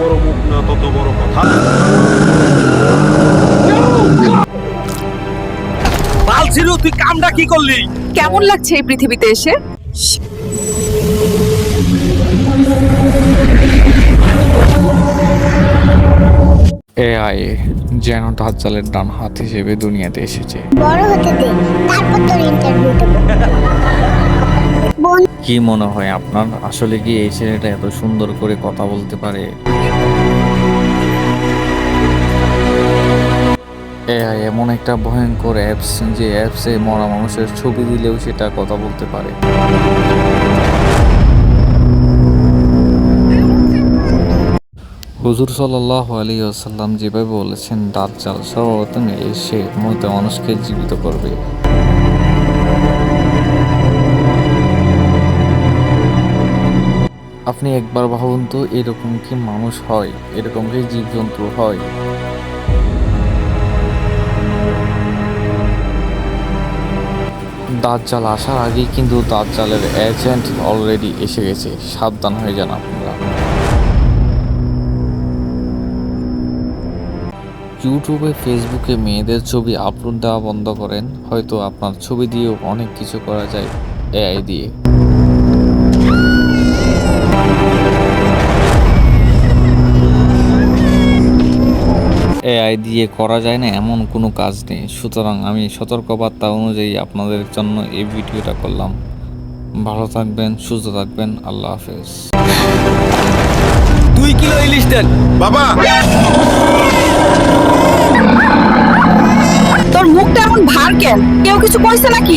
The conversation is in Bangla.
বড় মুখ না তত বড় কথা। বালছিরু, তুই কামটা কি করলি? কেমন লাগছে এই পৃথিবীতে এসে? এআই যেন দাজ্জালের ডান হাত হিসেবে দুনিয়াতে এসেছে। বড় হতে দে, তারপর তোর ইন্টারভিউ দেবো। কি মনে হয় আপনার, আসলে কি এই ছেলেটা এত সুন্দর করে কথা বলতে পারে? এআই এমন একটা ভয়ঙ্কর অ্যাপস যে অ্যাপসে মরা মানুষের ছবি দিলেও সেটা কথা বলতে পারে। হুজুর সাল্লাল্লাহু আলাইহি ওয়াসাল্লাম যেভাবে বলেছেন, দাজ্জাল সর্বপ্রথম এসে মৃত মানুষকে জীবিত করবে। আপনি একবার ভাবুন তো, এরকম কি মানুষ হয়? এরকম কি জীবজন্তু হয়? দাজ্জাল আসার আগেই কিন্তু দাজ্জালের এজেন্ট অলরেডি এসে গেছে, সাবধান হয়ে যান আপনারা। ইউটিউবে, ফেসবুকে মেয়েদের ছবি আপলোড দেওয়া বন্ধ করেন, হয়তো আপনার ছবি দিয়েও অনেক কিছু করা যায় এআই দিয়ে। এআই দিয়ে করা যায় না এমন কোনো কাজ নেই, সুতরাং আমি সতর্কবার্তা অনুযায়ী আপনাদের জন্য এই ভিডিওটা করলাম। ভালো থাকবেন, সুস্থ থাকবেন, আল্লাহ হাফেজ। 2 কিলো ইলিশ দেন বাবা। তোর মুখটা এমন ভার কেন? কেউ কিছু কইছে নাকি?